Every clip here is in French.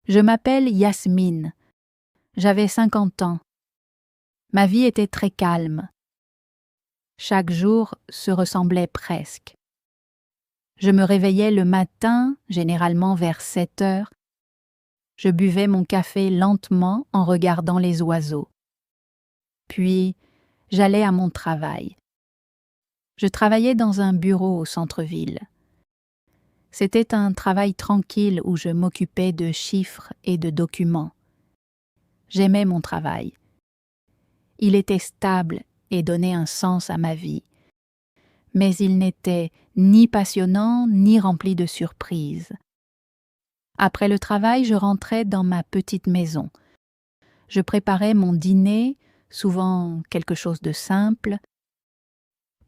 Je m'appelle Yasmine. J'avais 50 ans. Ma vie était très calme. Chaque jour se ressemblait presque. Je me réveillais le matin, généralement vers 7 heures. Je buvais mon café lentement en regardant les oiseaux. Puis, j'allais à mon travail. Je travaillais dans un bureau au centre-ville. C'était un travail tranquille où je m'occupais de chiffres et de documents. J'aimais mon travail. Il était stable et donnait un sens à ma vie. Mais il n'était ni passionnant ni rempli de surprises. Après le travail, je rentrais dans ma petite maison. Je préparais mon dîner, souvent quelque chose de simple.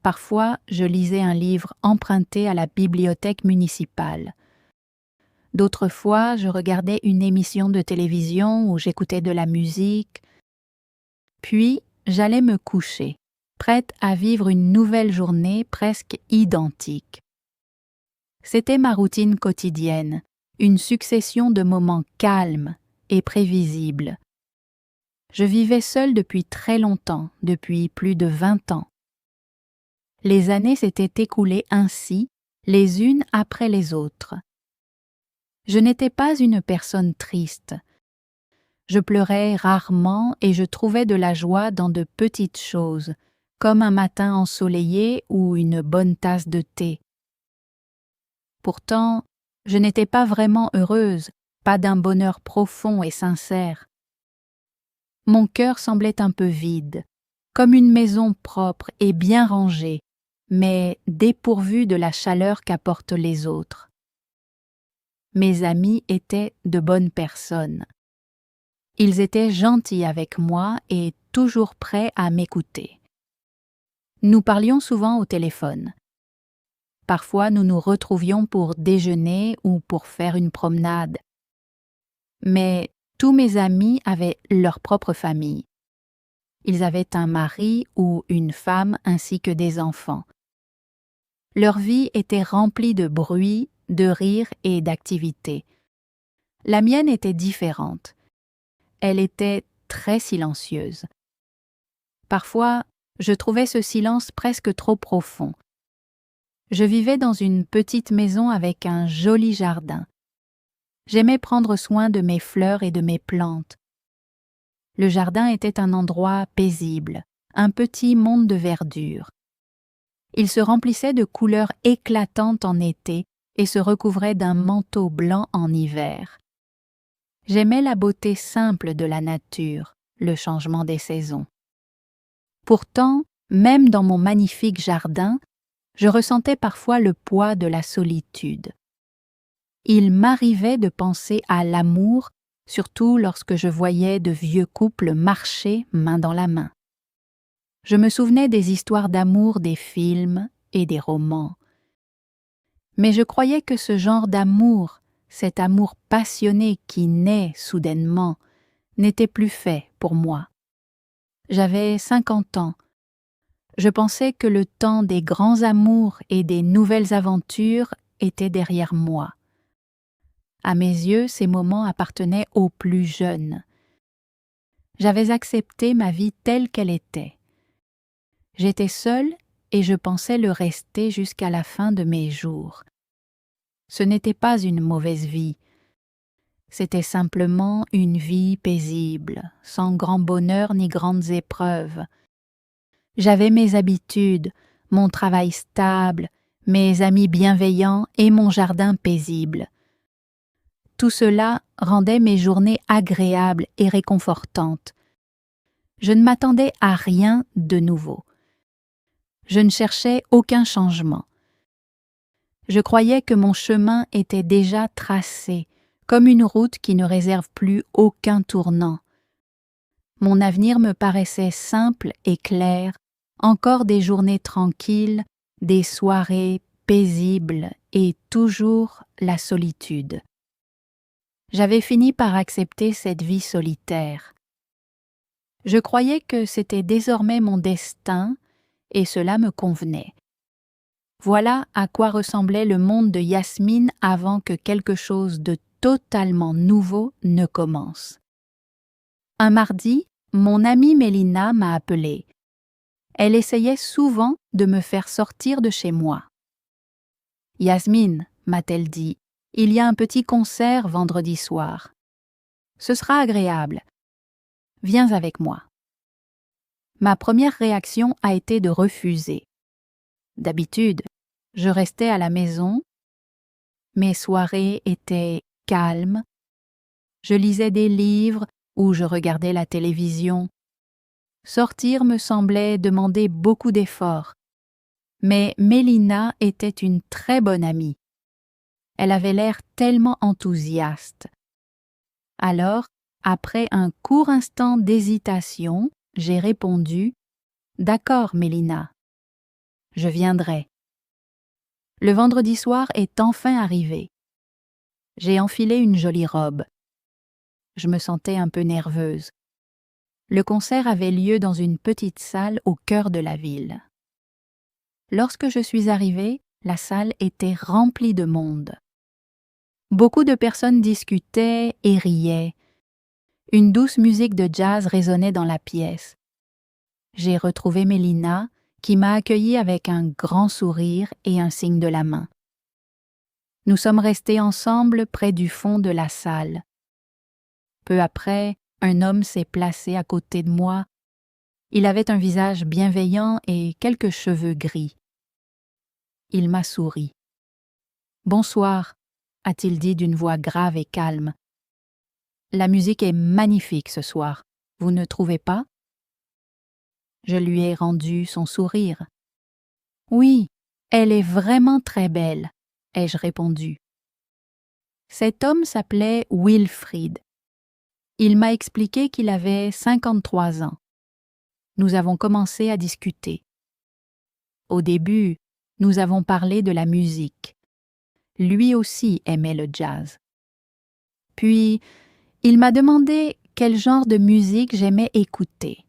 Parfois, je lisais un livre emprunté à la bibliothèque municipale. D'autres fois, je regardais une émission de télévision où j'écoutais de la musique. Puis, j'allais me coucher, prête à vivre une nouvelle journée presque identique. C'était ma routine quotidienne, une succession de moments calmes et prévisibles. Je vivais seule depuis très longtemps, depuis plus de 20 ans. Les années s'étaient écoulées ainsi, les unes après les autres. Je n'étais pas une personne triste. Je pleurais rarement et je trouvais de la joie dans de petites choses, comme un matin ensoleillé ou une bonne tasse de thé. Pourtant, je n'étais pas vraiment heureuse, pas d'un bonheur profond et sincère. Mon cœur semblait un peu vide, comme une maison propre et bien rangée, mais dépourvue de la chaleur qu'apportent les autres. Mes amis étaient de bonnes personnes. Ils étaient gentils avec moi et toujours prêts à m'écouter. Nous parlions souvent au téléphone. Parfois, nous nous retrouvions pour déjeuner ou pour faire une promenade. Mais tous mes amis avaient leur propre famille. Ils avaient un mari ou une femme ainsi que des enfants. Leur vie était remplie de bruit, de rire et d'activité. La mienne était différente. Elle était très silencieuse. Parfois, je trouvais ce silence presque trop profond. Je vivais dans une petite maison avec un joli jardin. J'aimais prendre soin de mes fleurs et de mes plantes. Le jardin était un endroit paisible, un petit monde de verdure. Il se remplissait de couleurs éclatantes en été et se recouvrait d'un manteau blanc en hiver. J'aimais la beauté simple de la nature, le changement des saisons. Pourtant, même dans mon magnifique jardin, je ressentais parfois le poids de la solitude. Il m'arrivait de penser à l'amour, surtout lorsque je voyais de vieux couples marcher main dans la main. Je me souvenais des histoires d'amour des films et des romans. Mais je croyais que ce genre d'amour, cet amour passionné qui naît soudainement, n'était plus fait pour moi. J'avais 50 ans. Je pensais que le temps des grands amours et des nouvelles aventures était derrière moi. À mes yeux, ces moments appartenaient aux plus jeunes. J'avais accepté ma vie telle qu'elle était. J'étais seule et je pensais le rester jusqu'à la fin de mes jours. Ce n'était pas une mauvaise vie. C'était simplement une vie paisible, sans grand bonheur ni grandes épreuves. J'avais mes habitudes, mon travail stable, mes amis bienveillants et mon jardin paisible. Tout cela rendait mes journées agréables et réconfortantes. Je ne m'attendais à rien de nouveau. Je ne cherchais aucun changement. Je croyais que mon chemin était déjà tracé, comme une route qui ne réserve plus aucun tournant. Mon avenir me paraissait simple et clair, encore des journées tranquilles, des soirées paisibles et toujours la solitude. J'avais fini par accepter cette vie solitaire. Je croyais que c'était désormais mon destin et cela me convenait. Voilà à quoi ressemblait le monde de Yasmine avant que quelque chose de totalement nouveau ne commence. Un mardi, mon amie Mélina m'a appelée. Elle essayait souvent de me faire sortir de chez moi. « Yasmine, m'a-t-elle dit, il y a un petit concert vendredi soir. Ce sera agréable. Viens avec moi. » Ma première réaction a été de refuser. D'habitude, je restais à la maison. Mes soirées étaient calmes. Je lisais des livres ou je regardais la télévision. Sortir me semblait demander beaucoup d'efforts. Mais Mélina était une très bonne amie. Elle avait l'air tellement enthousiaste. Alors, après un court instant d'hésitation, j'ai répondu « D'accord, Mélina, je viendrai. » Le vendredi soir est enfin arrivé. J'ai enfilé une jolie robe. Je me sentais un peu nerveuse. Le concert avait lieu dans une petite salle au cœur de la ville. Lorsque je suis arrivée, la salle était remplie de monde. Beaucoup de personnes discutaient et riaient. Une douce musique de jazz résonnait dans la pièce. J'ai retrouvé Mélina, qui m'a accueillie avec un grand sourire et un signe de la main. Nous sommes restés ensemble près du fond de la salle. Peu après, un homme s'est placé à côté de moi. Il avait un visage bienveillant et quelques cheveux gris. Il m'a souri. « Bonsoir », a-t-il dit d'une voix grave et calme. « La musique est magnifique ce soir, vous ne trouvez pas ?» Je lui ai rendu son sourire. « Oui, elle est vraiment très belle », ai-je répondu. Cet homme s'appelait Wilfried. Il m'a expliqué qu'il avait 53 ans. Nous avons commencé à discuter. Au début, nous avons parlé de la musique. Lui aussi aimait le jazz. Puis, il m'a demandé quel genre de musique j'aimais écouter.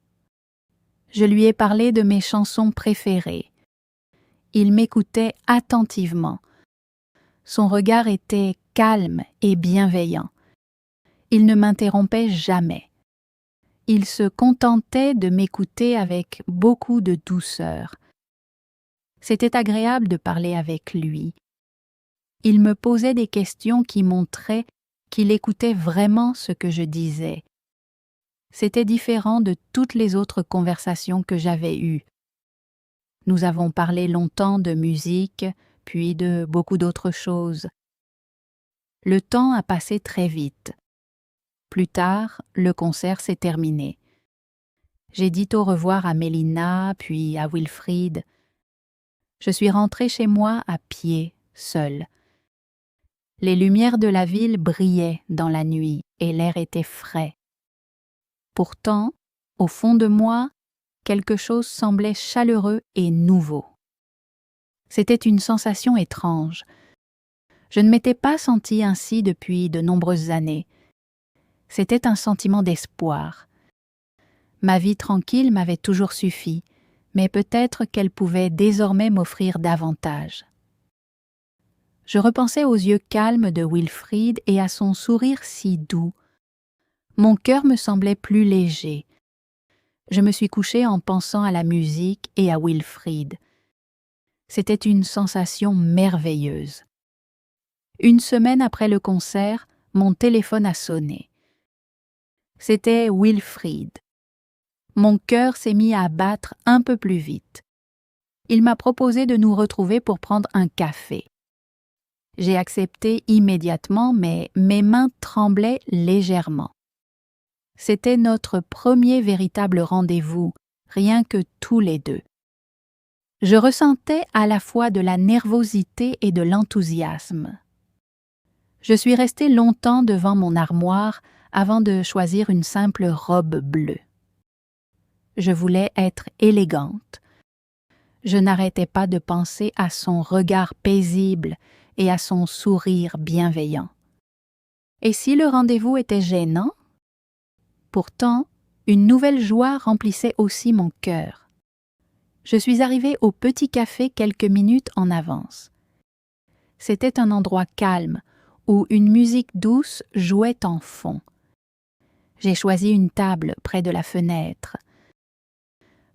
Je lui ai parlé de mes chansons préférées. Il m'écoutait attentivement. Son regard était calme et bienveillant. Il ne m'interrompait jamais. Il se contentait de m'écouter avec beaucoup de douceur. C'était agréable de parler avec lui. Il me posait des questions qui montraient qu'il écoutait vraiment ce que je disais. C'était différent de toutes les autres conversations que j'avais eues. Nous avons parlé longtemps de musique, puis de beaucoup d'autres choses. Le temps a passé très vite. Plus tard, le concert s'est terminé. J'ai dit au revoir à Mélina, puis à Wilfried. Je suis rentrée chez moi à pied, seule. Les lumières de la ville brillaient dans la nuit et l'air était frais. Pourtant, au fond de moi, quelque chose semblait chaleureux et nouveau. C'était une sensation étrange. Je ne m'étais pas sentie ainsi depuis de nombreuses années. C'était un sentiment d'espoir. Ma vie tranquille m'avait toujours suffi, mais peut-être qu'elle pouvait désormais m'offrir davantage. Je repensais aux yeux calmes de Wilfried et à son sourire si doux. Mon cœur me semblait plus léger. Je me suis couchée en pensant à la musique et à Wilfried. C'était une sensation merveilleuse. Une semaine après le concert, mon téléphone a sonné. C'était Wilfried. Mon cœur s'est mis à battre un peu plus vite. Il m'a proposé de nous retrouver pour prendre un café. J'ai accepté immédiatement, mais mes mains tremblaient légèrement. C'était notre premier véritable rendez-vous, rien que tous les deux. Je ressentais à la fois de la nervosité et de l'enthousiasme. Je suis restée longtemps devant mon armoire avant de choisir une simple robe bleue. Je voulais être élégante. Je n'arrêtais pas de penser à son regard paisible et à son sourire bienveillant. Et si le rendez-vous était gênant? Pourtant, une nouvelle joie remplissait aussi mon cœur. Je suis arrivée au petit café quelques minutes en avance. C'était un endroit calme, où une musique douce jouait en fond. J'ai choisi une table près de la fenêtre.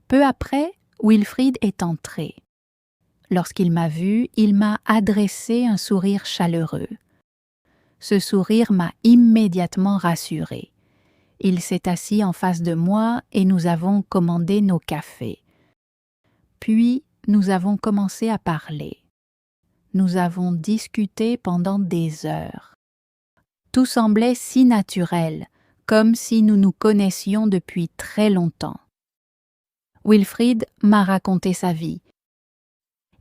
Peu après, Wilfried est entré. Lorsqu'il m'a vue, il m'a adressé un sourire chaleureux. Ce sourire m'a immédiatement rassurée. Il s'est assis en face de moi et nous avons commandé nos cafés. Puis, nous avons commencé à parler. Nous avons discuté pendant des heures. Tout semblait si naturel, comme si nous nous connaissions depuis très longtemps. Wilfried m'a raconté sa vie.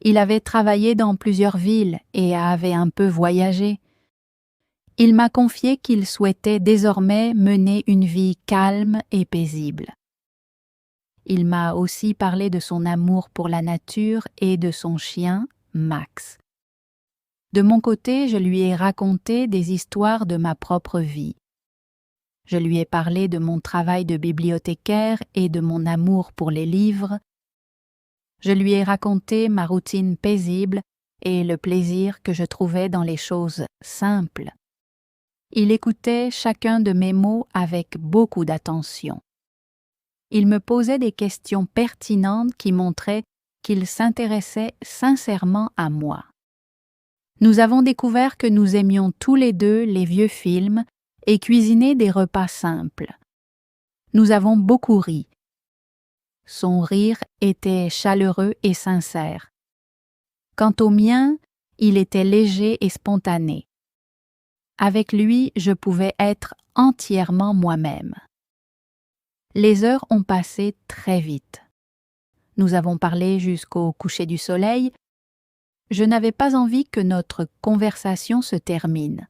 Il avait travaillé dans plusieurs villes et avait un peu voyagé. Il m'a confié qu'il souhaitait désormais mener une vie calme et paisible. Il m'a aussi parlé de son amour pour la nature et de son chien, Max. De mon côté, je lui ai raconté des histoires de ma propre vie. Je lui ai parlé de mon travail de bibliothécaire et de mon amour pour les livres. Je lui ai raconté ma routine paisible et le plaisir que je trouvais dans les choses simples. Il écoutait chacun de mes mots avec beaucoup d'attention. Il me posait des questions pertinentes qui montraient qu'il s'intéressait sincèrement à moi. Nous avons découvert que nous aimions tous les deux les vieux films et cuisiner des repas simples. Nous avons beaucoup ri. Son rire était chaleureux et sincère. Quant au mien, il était léger et spontané. Avec lui, je pouvais être entièrement moi-même. Les heures ont passé très vite. Nous avons parlé jusqu'au coucher du soleil. Je n'avais pas envie que notre conversation se termine.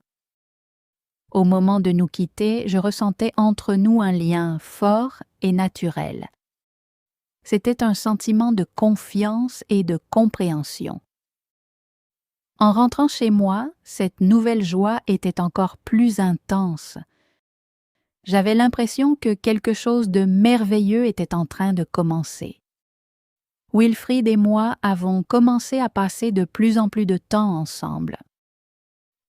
Au moment de nous quitter, je ressentais entre nous un lien fort et naturel. C'était un sentiment de confiance et de compréhension. En rentrant chez moi, cette nouvelle joie était encore plus intense. J'avais l'impression que quelque chose de merveilleux était en train de commencer. Wilfried et moi avons commencé à passer de plus en plus de temps ensemble.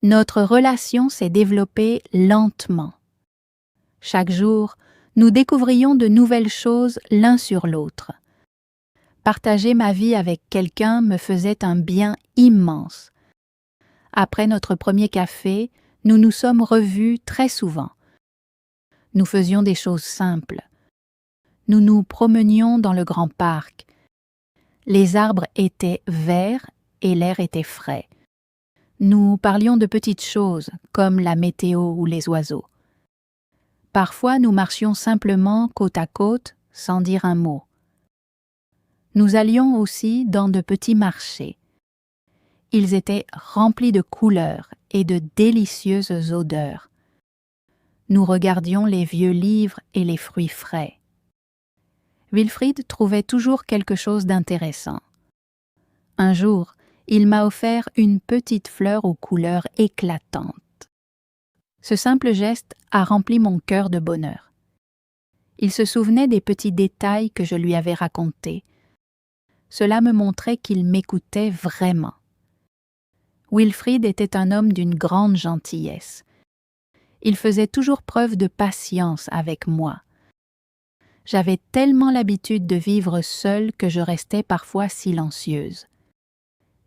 Notre relation s'est développée lentement. Chaque jour, nous découvrions de nouvelles choses l'un sur l'autre. Partager ma vie avec quelqu'un me faisait un bien immense. Après notre premier café, nous nous sommes revus très souvent. Nous faisions des choses simples. Nous nous promenions dans le grand parc. Les arbres étaient verts et l'air était frais. Nous parlions de petites choses, comme la météo ou les oiseaux. Parfois, nous marchions simplement côte à côte, sans dire un mot. Nous allions aussi dans de petits marchés. Ils étaient remplis de couleurs et de délicieuses odeurs. Nous regardions les vieux livres et les fruits frais. Wilfried trouvait toujours quelque chose d'intéressant. Un jour, il m'a offert une petite fleur aux couleurs éclatantes. Ce simple geste a rempli mon cœur de bonheur. Il se souvenait des petits détails que je lui avais racontés. Cela me montrait qu'il m'écoutait vraiment. Wilfried était un homme d'une grande gentillesse. Il faisait toujours preuve de patience avec moi. J'avais tellement l'habitude de vivre seule que je restais parfois silencieuse.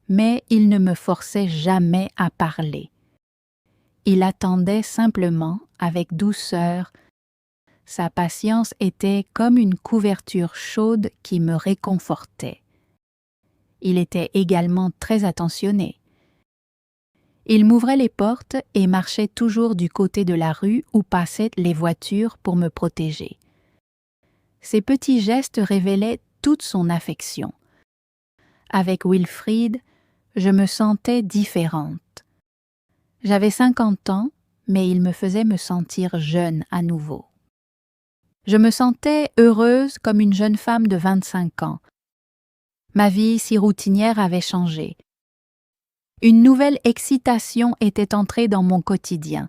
Mais il ne me forçait jamais à parler. Il attendait simplement, avec douceur. Sa patience était comme une couverture chaude qui me réconfortait. Il était également très attentionné. Il m'ouvrait les portes et marchait toujours du côté de la rue où passaient les voitures pour me protéger. Ces petits gestes révélaient toute son affection. Avec Wilfried, je me sentais différente. J'avais 50 ans, mais il me faisait me sentir jeune à nouveau. Je me sentais heureuse comme une jeune femme de 25 ans. Ma vie si routinière avait changé. Une nouvelle excitation était entrée dans mon quotidien.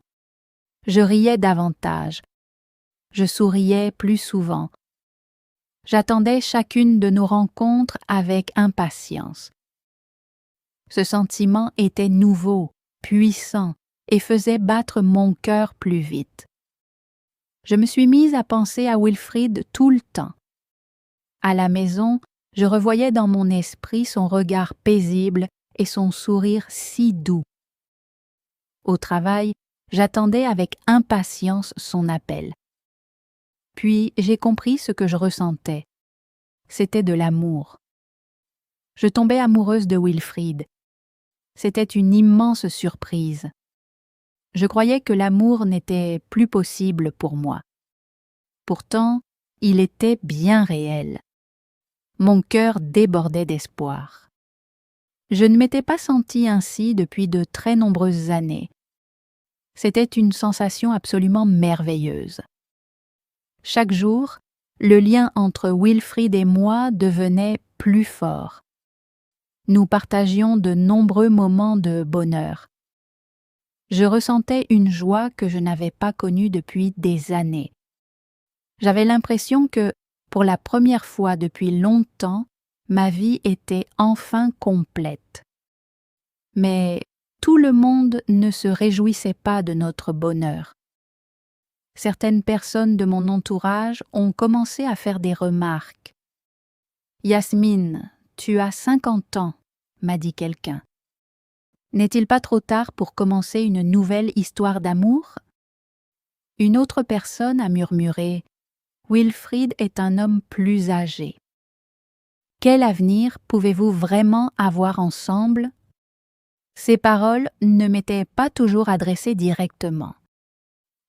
Je riais davantage. Je souriais plus souvent. J'attendais chacune de nos rencontres avec impatience. Ce sentiment était nouveau, puissant et faisait battre mon cœur plus vite. Je me suis mise à penser à Wilfrid tout le temps. À la maison, je revoyais dans mon esprit son regard paisible et son sourire si doux. Au travail, j'attendais avec impatience son appel. Puis j'ai compris ce que je ressentais. C'était de l'amour. Je tombais amoureuse de Wilfrid. C'était une immense surprise. Je croyais que l'amour n'était plus possible pour moi. Pourtant, il était bien réel. Mon cœur débordait d'espoir. Je ne m'étais pas sentie ainsi depuis de très nombreuses années. C'était une sensation absolument merveilleuse. Chaque jour, le lien entre Wilfrid et moi devenait plus fort. Nous partagions de nombreux moments de bonheur. Je ressentais une joie que je n'avais pas connue depuis des années. J'avais l'impression que, pour la première fois depuis longtemps, ma vie était enfin complète. Mais tout le monde ne se réjouissait pas de notre bonheur. Certaines personnes de mon entourage ont commencé à faire des remarques. « Yasmine, tu as 50 ans », m'a dit quelqu'un. « N'est-il pas trop tard pour commencer une nouvelle histoire d'amour ?» Une autre personne a murmuré « Wilfrid est un homme plus âgé. Quel avenir pouvez-vous vraiment avoir ensemble ?» Ces paroles ne m'étaient pas toujours adressées directement.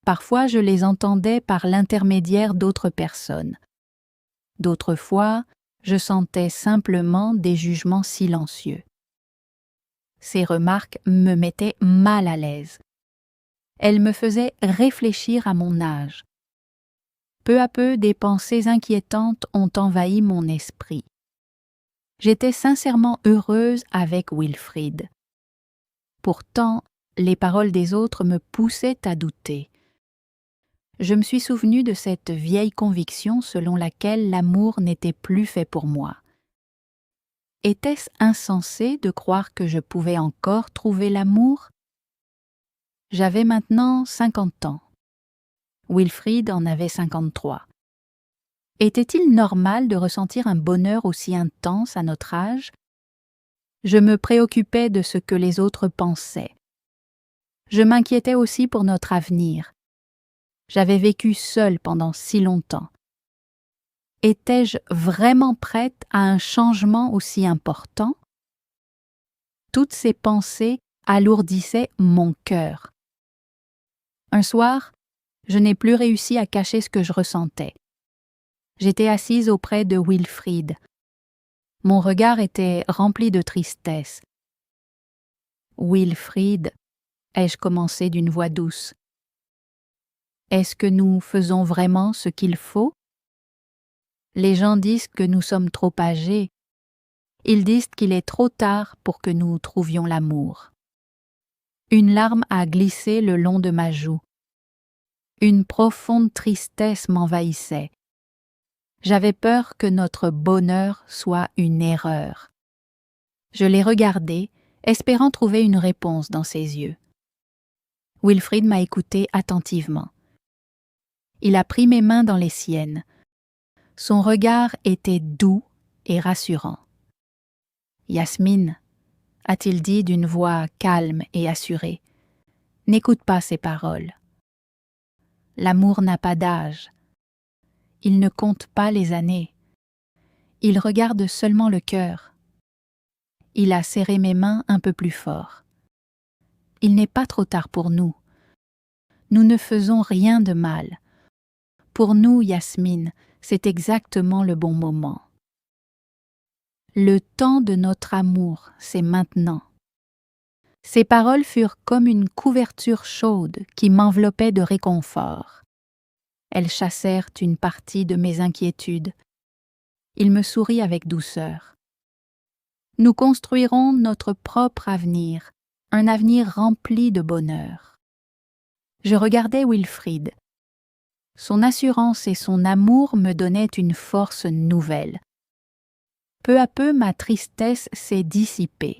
Parfois, je les entendais par l'intermédiaire d'autres personnes. D'autres fois, je sentais simplement des jugements silencieux. Ces remarques me mettaient mal à l'aise. Elles me faisaient réfléchir à mon âge. Peu à peu, des pensées inquiétantes ont envahi mon esprit. J'étais sincèrement heureuse avec Wilfrid. Pourtant, les paroles des autres me poussaient à douter. Je me suis souvenue de cette vieille conviction selon laquelle l'amour n'était plus fait pour moi. Était-ce insensé de croire que je pouvais encore trouver l'amour? J'avais maintenant 50 ans. Wilfrid en avait 53. Était-il normal de ressentir un bonheur aussi intense à notre âge? Je me préoccupais de ce que les autres pensaient. Je m'inquiétais aussi pour notre avenir. J'avais vécu seule pendant si longtemps. Étais-je vraiment prête à un changement aussi important? Toutes ces pensées alourdissaient mon cœur. Un soir, je n'ai plus réussi à cacher ce que je ressentais. J'étais assise auprès de Wilfrid. Mon regard était rempli de tristesse. « Wilfrid », ai-je commencé d'une voix douce. « Est-ce que nous faisons vraiment ce qu'il faut? Les gens disent que nous sommes trop âgés. Ils disent qu'il est trop tard pour que nous trouvions l'amour. » Une larme a glissé le long de ma joue. Une profonde tristesse m'envahissait. J'avais peur que notre bonheur soit une erreur. Je l'ai regardé, espérant trouver une réponse dans ses yeux. Wilfrid m'a écouté attentivement. Il a pris mes mains dans les siennes. Son regard était doux et rassurant. « Yasmine », a-t-il dit d'une voix calme et assurée, « n'écoute pas ces paroles. L'amour n'a pas d'âge. Il ne compte pas les années. Il regarde seulement le cœur. » Il a serré mes mains un peu plus fort. « Il n'est pas trop tard pour nous. Nous ne faisons rien de mal. Pour nous, Yasmine, c'est exactement le bon moment. Le temps de notre amour, c'est maintenant. » Ces paroles furent comme une couverture chaude qui m'enveloppait de réconfort. Elles chassèrent une partie de mes inquiétudes. Il me sourit avec douceur. Nous construirons notre propre avenir, un avenir rempli de bonheur. Je regardais Wilfrid. Son assurance et son amour me donnaient une force nouvelle. Peu à peu, ma tristesse s'est dissipée.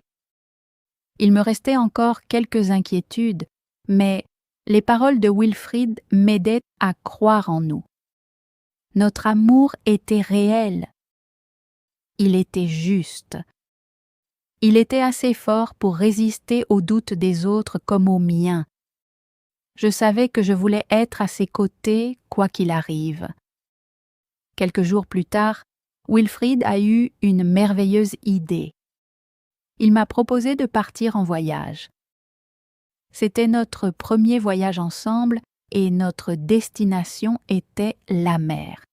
Il me restait encore quelques inquiétudes, mais les paroles de Wilfrid m'aidaient à croire en nous. Notre amour était réel. Il était juste. Il était assez fort pour résister aux doutes des autres comme aux miens. Je savais que je voulais être à ses côtés, quoi qu'il arrive. Quelques jours plus tard, Wilfrid a eu une merveilleuse idée. Il m'a proposé de partir en voyage. C'était notre premier voyage ensemble et notre destination était la mer.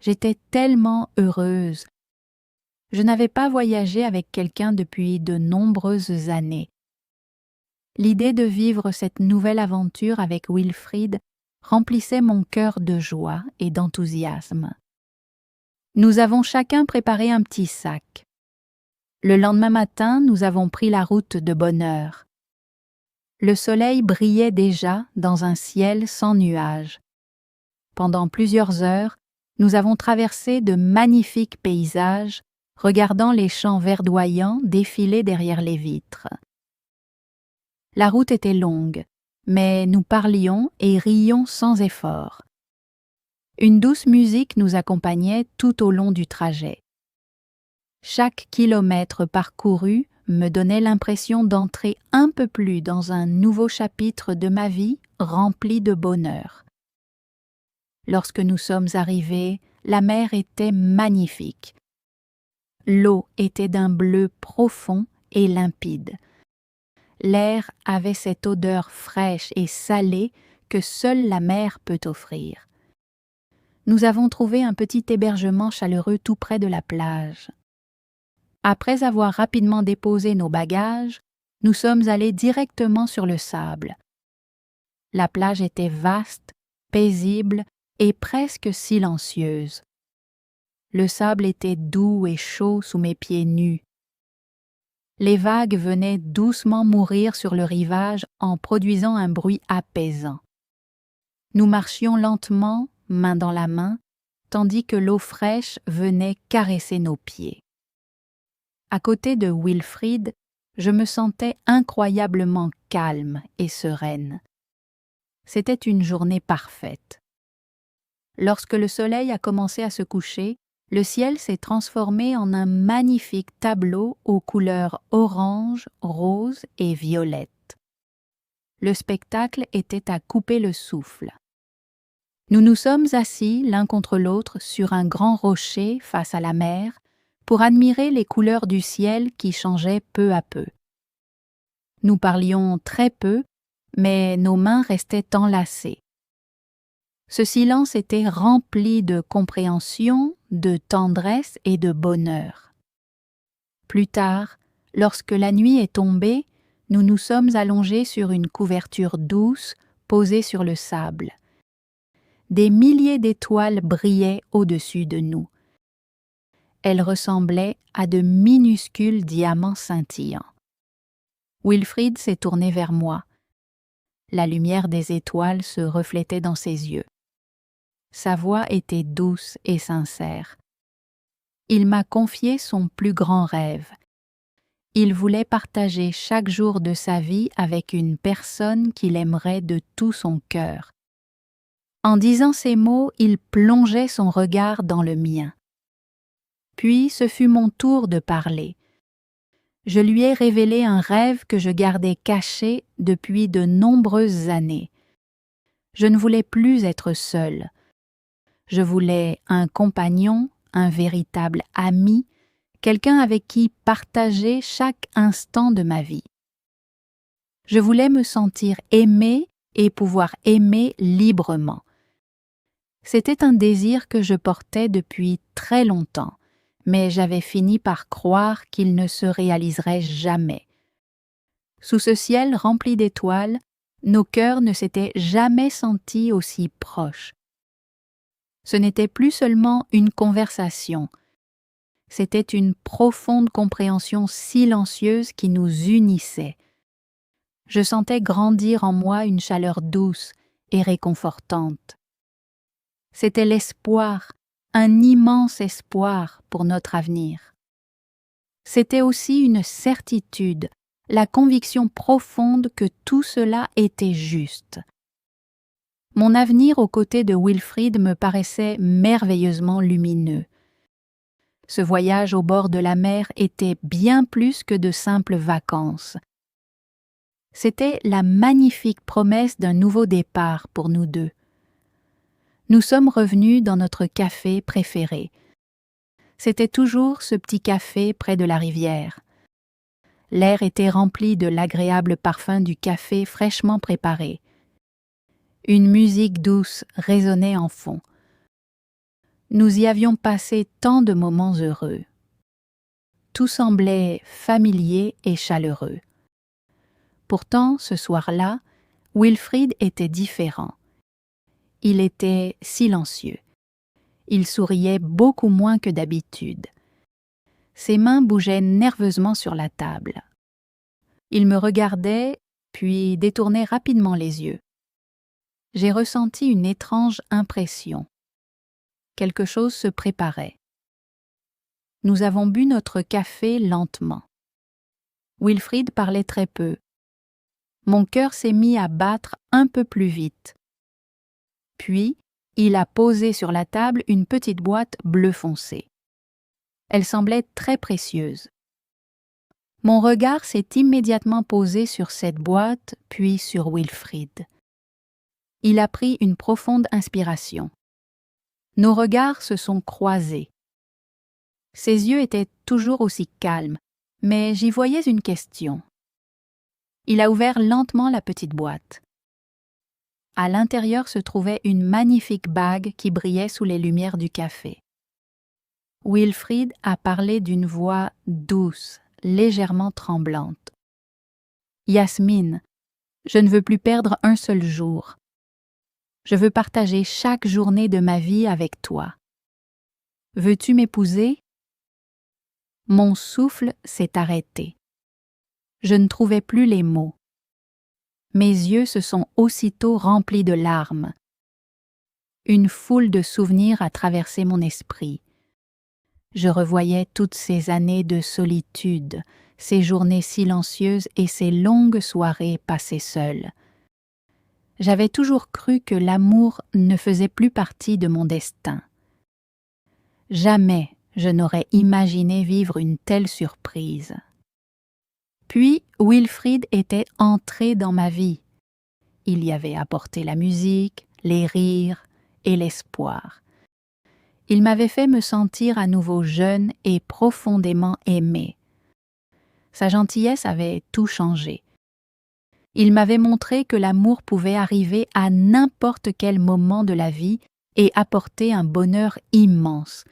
J'étais tellement heureuse. Je n'avais pas voyagé avec quelqu'un depuis de nombreuses années. L'idée de vivre cette nouvelle aventure avec Wilfrid remplissait mon cœur de joie et d'enthousiasme. Nous avons chacun préparé un petit sac. Le lendemain matin, nous avons pris la route de bonne heure. Le soleil brillait déjà dans un ciel sans nuages. Pendant plusieurs heures, nous avons traversé de magnifiques paysages, regardant les champs verdoyants défiler derrière les vitres. La route était longue, mais nous parlions et rions sans effort. Une douce musique nous accompagnait tout au long du trajet. Chaque kilomètre parcouru me donnait l'impression d'entrer un peu plus dans un nouveau chapitre de ma vie rempli de bonheur. Lorsque nous sommes arrivés, la mer était magnifique. L'eau était d'un bleu profond et limpide. L'air avait cette odeur fraîche et salée que seule la mer peut offrir. Nous avons trouvé un petit hébergement chaleureux tout près de la plage. Après avoir rapidement déposé nos bagages, nous sommes allés directement sur le sable. La plage était vaste, paisible et presque silencieuse. Le sable était doux et chaud sous mes pieds nus. Les vagues venaient doucement mourir sur le rivage en produisant un bruit apaisant. Nous marchions lentement, main dans la main, tandis que l'eau fraîche venait caresser nos pieds. À côté de Wilfrid, je me sentais incroyablement calme et sereine. C'était une journée parfaite. Lorsque le soleil a commencé à se coucher, le ciel s'est transformé en un magnifique tableau aux couleurs orange, rose et violette. Le spectacle était à couper le souffle. Nous nous sommes assis l'un contre l'autre sur un grand rocher face à la mer pour admirer les couleurs du ciel qui changeaient peu à peu. Nous parlions très peu, mais nos mains restaient enlacées. Ce silence était rempli de compréhension, de tendresse et de bonheur. Plus tard, lorsque la nuit est tombée, nous nous sommes allongés sur une couverture douce posée sur le sable. Des milliers d'étoiles brillaient au-dessus de nous. Elles ressemblaient à de minuscules diamants scintillants. Wilfrid s'est tourné vers moi. La lumière des étoiles se reflétait dans ses yeux. Sa voix était douce et sincère. Il m'a confié son plus grand rêve. Il voulait partager chaque jour de sa vie avec une personne qu'il aimerait de tout son cœur. En disant ces mots, il plongeait son regard dans le mien. Puis ce fut mon tour de parler. Je lui ai révélé un rêve que je gardais caché depuis de nombreuses années. Je ne voulais plus être seule. Je voulais un compagnon, un véritable ami, quelqu'un avec qui partager chaque instant de ma vie. Je voulais me sentir aimée et pouvoir aimer librement. C'était un désir que je portais depuis très longtemps, mais j'avais fini par croire qu'il ne se réaliserait jamais. Sous ce ciel rempli d'étoiles, nos cœurs ne s'étaient jamais sentis aussi proches. Ce n'était plus seulement une conversation, c'était une profonde compréhension silencieuse qui nous unissait. Je sentais grandir en moi une chaleur douce et réconfortante. C'était l'espoir, un immense espoir pour notre avenir. C'était aussi une certitude, la conviction profonde que tout cela était juste. Mon avenir aux côtés de Wilfrid me paraissait merveilleusement lumineux. Ce voyage au bord de la mer était bien plus que de simples vacances. C'était la magnifique promesse d'un nouveau départ pour nous deux. Nous sommes revenus dans notre café préféré. C'était toujours ce petit café près de la rivière. L'air était rempli de l'agréable parfum du café fraîchement préparé. Une musique douce résonnait en fond. Nous y avions passé tant de moments heureux. Tout semblait familier et chaleureux. Pourtant, ce soir-là, Wilfrid était différent. Il était silencieux. Il souriait beaucoup moins que d'habitude. Ses mains bougeaient nerveusement sur la table. Il me regardait, puis détournait rapidement les yeux. J'ai ressenti une étrange impression. Quelque chose se préparait. Nous avons bu notre café lentement. Wilfrid parlait très peu. Mon cœur s'est mis à battre un peu plus vite. Puis, il a posé sur la table une petite boîte bleu foncé. Elle semblait très précieuse. Mon regard s'est immédiatement posé sur cette boîte, puis sur Wilfrid. Il a pris une profonde inspiration. Nos regards se sont croisés. Ses yeux étaient toujours aussi calmes, mais j'y voyais une question. Il a ouvert lentement la petite boîte. À l'intérieur se trouvait une magnifique bague qui brillait sous les lumières du café. Wilfrid a parlé d'une voix douce, légèrement tremblante. « Yasmine, je ne veux plus perdre un seul jour. Je veux partager chaque journée de ma vie avec toi. Veux-tu m'épouser ?» Mon souffle s'est arrêté. Je ne trouvais plus les mots. Mes yeux se sont aussitôt remplis de larmes. Une foule de souvenirs a traversé mon esprit. Je revoyais toutes ces années de solitude, ces journées silencieuses et ces longues soirées passées seules. J'avais toujours cru que l'amour ne faisait plus partie de mon destin. Jamais je n'aurais imaginé vivre une telle surprise. Puis Wilfrid était entré dans ma vie. Il y avait apporté la musique, les rires et l'espoir. Il m'avait fait me sentir à nouveau jeune et profondément aimée. Sa gentillesse avait tout changé. Il m'avait montré que l'amour pouvait arriver à n'importe quel moment de la vie et apporter un bonheur immense.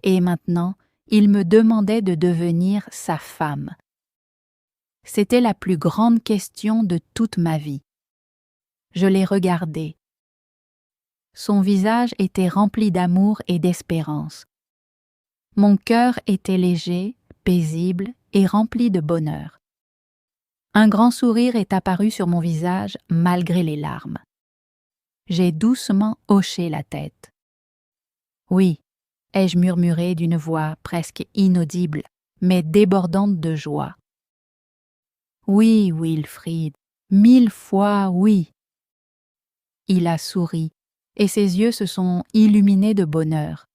Et maintenant, il me demandait de devenir sa femme. C'était la plus grande question de toute ma vie. Je l'ai regardé. Son visage était rempli d'amour et d'espérance. Mon cœur était léger, paisible et rempli de bonheur. Un grand sourire est apparu sur mon visage malgré les larmes. J'ai doucement hoché la tête. « Oui », ai-je murmuré d'une voix presque inaudible, mais débordante de joie. « Oui, Wilfrid, 1000 fois oui !» Il a souri, et ses yeux se sont illuminés de bonheur.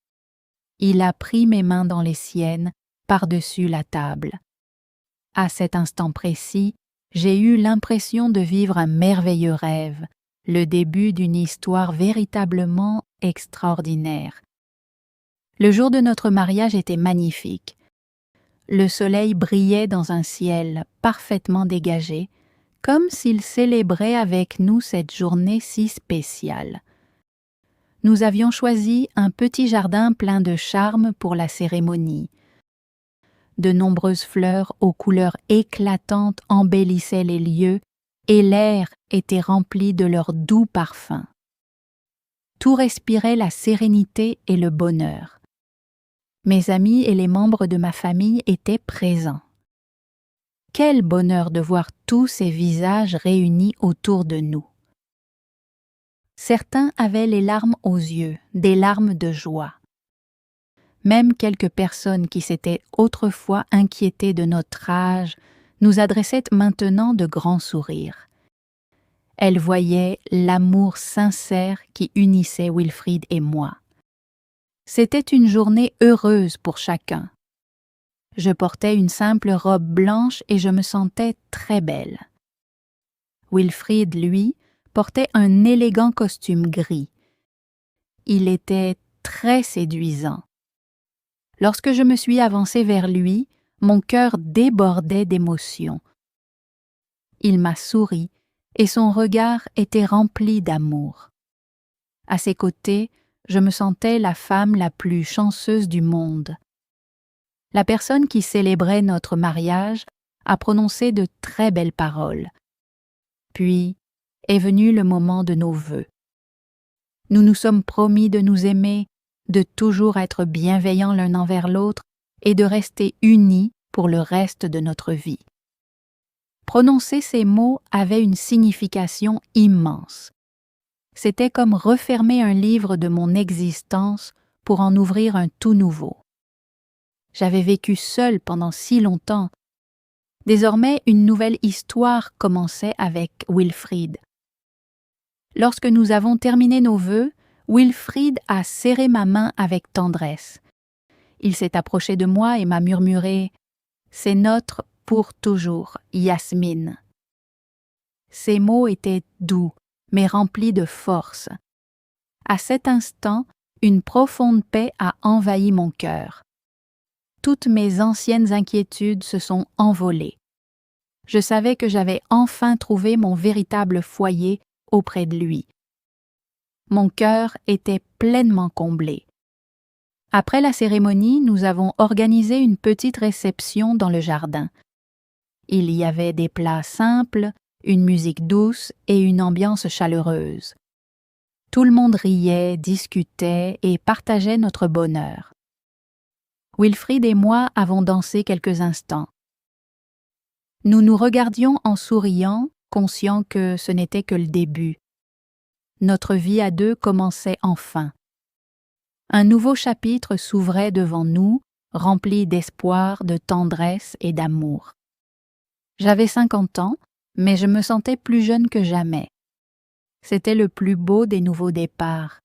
Il a pris mes mains dans les siennes, par-dessus la table. À cet instant précis, j'ai eu l'impression de vivre un merveilleux rêve, le début d'une histoire véritablement extraordinaire. Le jour de notre mariage était magnifique. Le soleil brillait dans un ciel parfaitement dégagé, comme s'il célébrait avec nous cette journée si spéciale. Nous avions choisi un petit jardin plein de charme pour la cérémonie. De nombreuses fleurs aux couleurs éclatantes embellissaient les lieux et l'air était rempli de leur doux parfum. Tout respirait la sérénité et le bonheur. Mes amis et les membres de ma famille étaient présents. Quel bonheur de voir tous ces visages réunis autour de nous. Certains avaient les larmes aux yeux, des larmes de joie. Même quelques personnes qui s'étaient autrefois inquiétées de notre âge, nous adressait maintenant de grands sourires. Elle voyait l'amour sincère qui unissait Wilfrid et moi. C'était une journée heureuse pour chacun. Je portais une simple robe blanche et je me sentais très belle. Wilfrid, lui, portait un élégant costume gris. Il était très séduisant. Lorsque je me suis avancée vers lui, mon cœur débordait d'émotion. Il m'a souri et son regard était rempli d'amour. À ses côtés, je me sentais la femme la plus chanceuse du monde. La personne qui célébrait notre mariage a prononcé de très belles paroles. Puis est venu le moment de nos vœux. Nous nous sommes promis de nous aimer, de toujours être bienveillants l'un envers l'autre et de rester unis pour le reste de notre vie. Prononcer ces mots avait une signification immense. C'était comme refermer un livre de mon existence pour en ouvrir un tout nouveau. J'avais vécu seule pendant si longtemps. Désormais, une nouvelle histoire commençait avec Wilfrid. Lorsque nous avons terminé nos vœux, Wilfrid a serré ma main avec tendresse. Il s'est approché de moi et m'a murmuré « C'est notre pour toujours, Yasmine ». Ces mots étaient doux, mais remplis de force. À cet instant, une profonde paix a envahi mon cœur. Toutes mes anciennes inquiétudes se sont envolées. Je savais que j'avais enfin trouvé mon véritable foyer auprès de lui. Mon cœur était pleinement comblé. Après la cérémonie, nous avons organisé une petite réception dans le jardin. Il y avait des plats simples, une musique douce et une ambiance chaleureuse. Tout le monde riait, discutait et partageait notre bonheur. Wilfrid et moi avons dansé quelques instants. Nous nous regardions en souriant, conscients que ce n'était que le début. Notre vie à deux commençait enfin. Un nouveau chapitre s'ouvrait devant nous, rempli d'espoir, de tendresse et d'amour. J'avais 50 ans, mais je me sentais plus jeune que jamais. C'était le plus beau des nouveaux départs.